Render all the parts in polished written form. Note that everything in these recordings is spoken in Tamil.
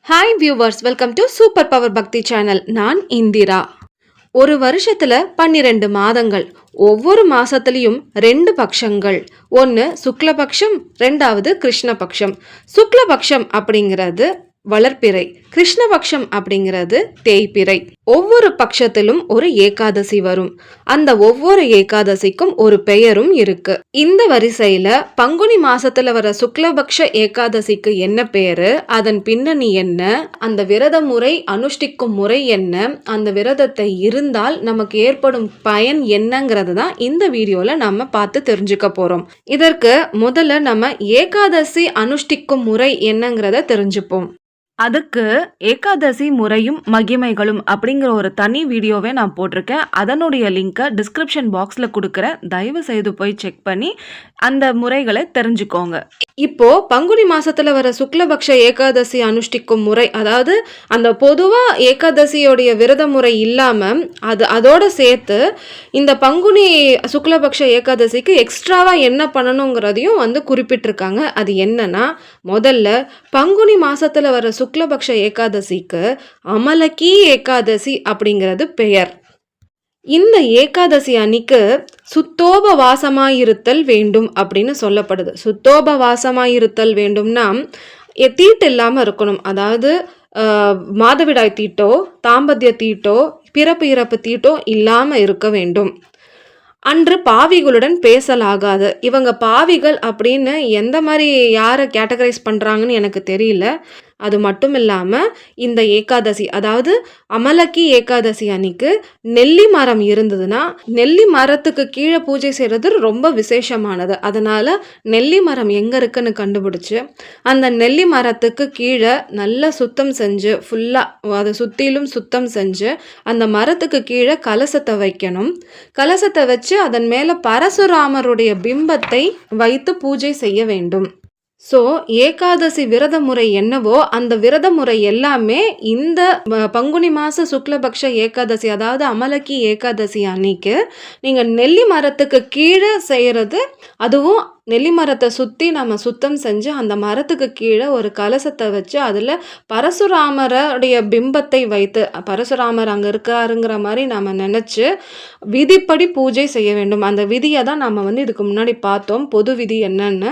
Hi viewers, welcome to super power பக்தி சேனல். நான் இந்திரா. ஒரு வருஷத்துல 12 மாதங்கள். ஒவ்வொரு மாசத்துலயும் 2 பட்சங்கள். ஒன்று சுக்லபக்ஷம், ரெண்டாவது கிருஷ்ணபக்ஷம். சுக்லபக்ஷம் அப்படிங்கிறது வளர்ப்பிறை, கிருஷ்ணபக்ஷம் அப்படிங்கிறது தேய்பிறை. ஒவ்வொரு பட்சத்திலும் ஒரு ஏகாதசி வரும். அந்த ஒவ்வொரு ஏகாதசிக்கும் ஒரு பெயரும் இருக்கு. இந்த வரிசையில பங்குனி மாசத்துல வர சுக்லபக்ஷ ஏகாதசிக்கு என்ன பெயரு, அதன் பின்னணி என்ன, அந்த விரத முறை அனுஷ்டிக்கும் முறை என்ன, அந்த விரதத்தை இருந்தால் நமக்கு ஏற்படும் பயன் என்னங்கிறது தான் இந்த வீடியோல நம்ம பார்த்து தெரிஞ்சுக்க போறோம். இதற்கு முதல்ல நம்ம ஏகாதசி அனுஷ்டிக்கும் முறை என்னங்கிறத தெரிஞ்சுப்போம். அதுக்கு ஏகாதசி முறையும் மகிமைகளும் அப்படிங்கிற ஒரு தனி வீடியோவே நான் போட்டிருக்கேன். அதனுடைய லிங்கை டிஸ்கிரிப்ஷன் பாக்ஸில் கொடுக்குறேன். தயவு செய்து போய் செக் பண்ணி அந்த முறைகளை தெரிஞ்சுக்கோங்க. இப்போ பங்குனி மாசத்துல வர சுக்லபக்ஷ ஏகாதசி அனுஷ்டிக்கும் முறை, அதாவது அந்த பொதுவா ஏகாதசியோடைய விரத முறை இல்லாம அதோட சேர்த்து இந்த பங்குனி சுக்லபக்ஷ ஏகாதசிக்கு எக்ஸ்ட்ராவா என்ன பண்ணணுங்கிறதையும் குறிப்பிட்டிருக்காங்க. அது என்னன்னா, முதல்ல பங்குனி மாசத்துல வர சுக்லபக்ஷ ஏகாதசிக்கு அமலக்கி ஏகாதசி அப்படிங்கிறது பெயர். இந்த ஏகாதசி அன்னைக்கு சுத்தோபவாசமாயிருத்தல் வேண்டும் அப்படின்னு சொல்லப்படுது. சுத்தோபவாசமாயிருத்தல் வேண்டும்னா தீட்டு இல்லாமல் இருக்கணும். அதாவது மாதவிடாய் தீட்டோ, தாம்பத்திய தீட்டோ, பிறப்பு இறப்பு தீட்டோ இல்லாமல் இருக்க வேண்டும். அன்று பாவிகளுடன் பேசலாகாது. இவங்க பாவிகள் அப்படின்னு எந்த மாதிரி யாரை கேட்டகரைஸ் பண்ணுறாங்கன்னு எனக்கு தெரியல. அது மட்டும் இல்லாமல் இந்த ஏகாதசி, அதாவது அமலக்கி ஏகாதசி அன்னைக்கு நெல்லி மரம் இருந்ததுன்னா நெல்லி மரத்துக்கு கீழே பூஜை செய்கிறது ரொம்ப விசேஷமானது. அதனால் நெல்லி மரம் எங்கே இருக்குன்னு கண்டுபிடிச்சி அந்த நெல்லி மரத்துக்கு கீழே நல்லா சுத்தம் செஞ்சு, ஃபுல்லாக அதை சுற்றிலும் சுத்தம் செஞ்சு அந்த மரத்துக்கு கீழே கலசத்தை வைக்கணும். கலசத்தை வச்சு அதன் மேலே பரசுராமருடைய பிம்பத்தை வைத்து பூஜை செய்ய வேண்டும். ஸோ ஏகாதசி விரத முறை என்னவோ அந்த விரத முறை எல்லாமே இந்த பங்குனி மாத சுக்லபக்ஷ ஏகாதசி, அதாவது அமலக்கி ஏகாதசி அன்னைக்கு நீங்கள் நெல்லி மரத்துக்கு கீழே செய்கிறது. அதுவும் நெல்லி மரத்தை சுற்றி நம்ம சுத்தம் செஞ்சு அந்த மரத்துக்கு கீழே ஒரு கலசத்தை வச்சு அதில் பரசுராமருடைய பிம்பத்தை வைத்து, பரசுராமர் அங்கே இருக்காருங்கிற மாதிரி நம்ம நினச்சி விதிப்படி பூஜை செய்ய வேண்டும். அந்த விதியை தான் நம்ம இதுக்கு முன்னாடி பார்த்தோம், பொது விதி என்னன்னு.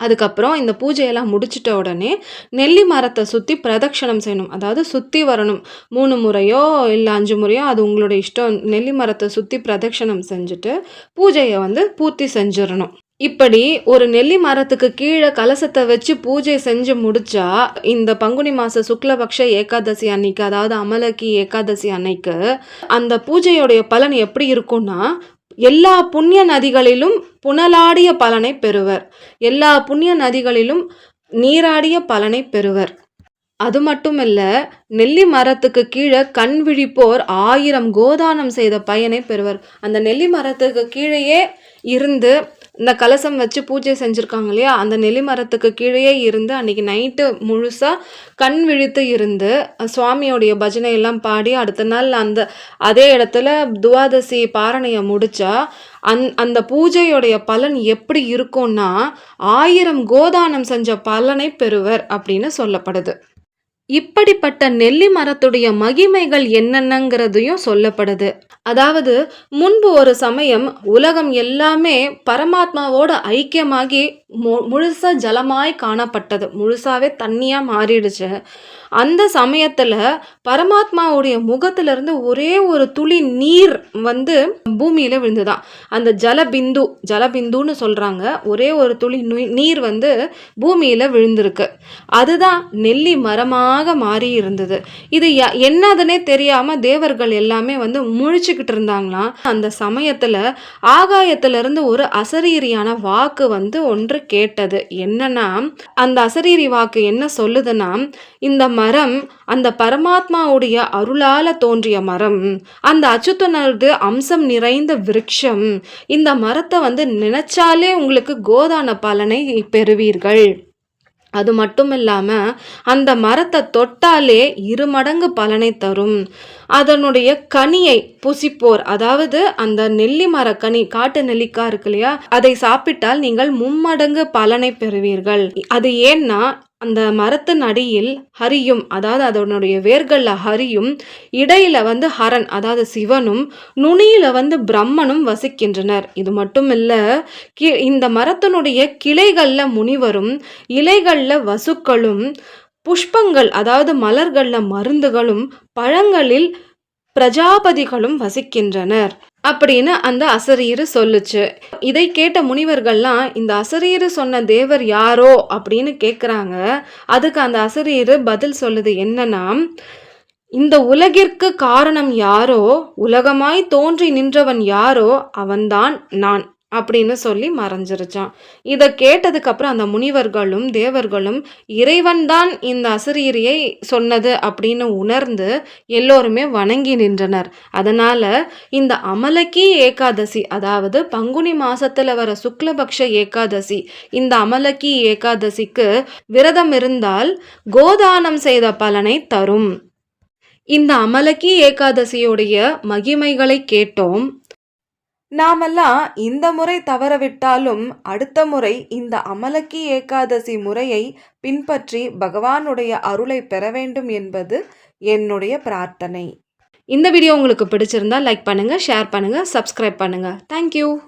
அதுக்கப்புறம் இந்த பூஜையெல்லாம் முடிச்சிட்ட உடனே நெல்லி மரத்தை சுற்றி பிரதட்சணம் செய்யணும். அதாவது சுற்றி வரணும். 3 முறையோ இல்லை 5 முறையோ, அது உங்களோட இஷ்டம். நெல்லி மரத்தை சுற்றி பிரதட்சணம் செஞ்சுட்டு பூஜையை பூர்த்தி செஞ்சிடணும். இப்படி ஒரு நெல்லி மரத்துக்கு கீழே கலசத்தை வச்சு பூஜை செஞ்சு முடிச்சா இந்த பங்குனி மாத சுக்லபக்ஷ ஏகாதசி அன்னைக்கு, அதாவது அமலக்கி ஏகாதசி அன்னைக்கு அந்த பூஜையோடைய பலன் எப்படி இருக்கும்னா, எல்லா புண்ணிய நதிகளிலும் புனலாடிய பலனை பெறுவர். எல்லா புண்ணிய நதிகளிலும் நீராடிய பலனை பெறுவர். அது மட்டும் இல்ல, நெல்லி மரத்துக்கு கீழே கண் விழிப்போர் 1000 கோதானம் செய்த பயனை பெறுவர். அந்த நெல்லி மரத்துக்கு கீழேயே இருந்து இந்த கலசம் வச்சு பூஜை செஞ்சுருக்காங்க இல்லையா, அந்த நெல்லி மரத்துக்கு கீழே இருந்து அன்றைக்கி நைட்டு முழுசாக கண் விழித்து இருந்து சுவாமியோடைய பஜனை எல்லாம் பாடி அடுத்த நாள் அதே இடத்துல துவாதசி பாரணையை முடித்தா அந்த பூஜையோடைய பலன் எப்படி இருக்கும்னா 1000 கோதானம் செஞ்ச பலனை பெறுவர் அப்படின்னு சொல்லப்படுது. இப்படிப்பட்ட நெல்லி மரத்துடைய மகிமைகள் என்னென்னங்கிறதையும் சொல்லப்படுது. அதாவது முன்பு ஒரு சமயம் உலகம் எல்லாமே பரமாத்மாவோட ஐக்கியமாகி முழுசா ஜலமாய் காணப்பட்டது. முழுசாவே தண்ணியா மாறிடுச்சு. அந்த சமயத்துல பரமாத்மாவுடைய முகத்திலிருந்து ஒரே ஒரு துளி நீர் பூமியில விழுந்துதான். அந்த ஜலபிந்துன்னு சொல்றாங்க. ஒரே ஒரு துளி நீர் பூமியில விழுந்திருக்கு. அதுதான் நெல்லி மரமாக மாறி இருந்தது. இது என்னதுன்னே தெரியாம தேவர்கள் எல்லாமே முழிச்சுக்கிட்டு இருந்தாங்களாம். அந்த சமயத்துல ஆகாயத்திலிருந்து ஒரு அசரீரியான வாக்கு ஒன்று கேட்டது. என்னன்னா, அந்த அசரீரி வாக்கு என்ன சொல்லுதுன்னா, இந்த மரம் அந்த பரமாத்மாவுடைய அருளால தோன்றிய மரம், அந்த அச்சுத்தனது அம்சம் நிறைந்த விருட்சம். இந்த மரத்தை நினைச்சாலே உங்களுக்கு கோதான பலனை பெறுவீர்கள். அது மட்டும் இல்லாமல் அந்த மரத்தை தொட்டாலே 2 மடங்கு பலனை தரும். அதனுடைய கனியை புசிப்போர், அதாவது அந்த நெல்லி மர கனி, காட்டு நெல்லிக்காய் இருக்கு இல்லையா, அதை சாப்பிட்டால் நீங்கள் 3 மடங்கு பலனை பெறுவீர்கள். அது ஏன்னா அந்த மரத்தின் அடியில் ஹரியும், அதாவது அதனுடைய வேர்கள்ல ஹரியும், இடையில ஹரன், அதாவது சிவனும், நுனியில பிரம்மனும் வசிக்கின்றனர். இது மட்டும் இல்ல, இந்த மரத்தினுடைய கிளைகள்ல முனிவரும், இலைகள்ல வசுக்களும், புஷ்பங்கள் அதாவது மலர்கள்ல மருந்துகளும், பழங்களில் பிரஜாபதிகளும் வசிக்கின்றனர் அப்படின்னு அந்த அசரீரு சொல்லுச்சு. இதை கேட்ட முனிவர்கள்லாம் இந்த அசரீரு சொன்ன தேவர் யாரோ அப்படின்னு கேட்குறாங்க. அதுக்கு அந்த அசரீரு பதில் சொல்லுது என்னன்னா, இந்த உலகிற்கு காரணம் யாரோ, உலகமாய் தோன்றி நின்றவன் யாரோ அவன்தான் நான் அப்படின்னு சொல்லி மறைஞ்சிருச்சான். இதை கேட்டதுக்கு அப்புறம் அந்த முனிவர்களும் தேவர்களும் இறைவன்தான் இந்த அசரீரியை சொன்னது அப்படின்னு உணர்ந்து எல்லோருமே வணங்கி நின்றனர். அதனால இந்த அமலக்கி ஏகாதசி, அதாவது பங்குனி மாசத்துல வர சுக்லபக்ஷ ஏகாதசி, இந்த அமலக்கி ஏகாதசிக்கு விரதம் இருந்தால் கோதானம் செய்த பலனை தரும். இந்த அமலக்கி ஏகாதசியுடைய மகிமைகளை கேட்டோம். நாமெல்லாம் இந்த முறை தவறவிட்டாலும் அடுத்த முறை இந்த அமலக்கி ஏகாதசி முறையை பின்பற்றி பகவானுடைய அருளை பெற வேண்டும் என்பது என்னுடைய பிரார்த்தனை. இந்த வீடியோ உங்களுக்கு பிடிச்சிருந்தா லைக் பண்ணுங்க, ஷேர் பண்ணுங்க, சப்ஸ்கிரைப் பண்ணுங்க. தேங்க்யூ.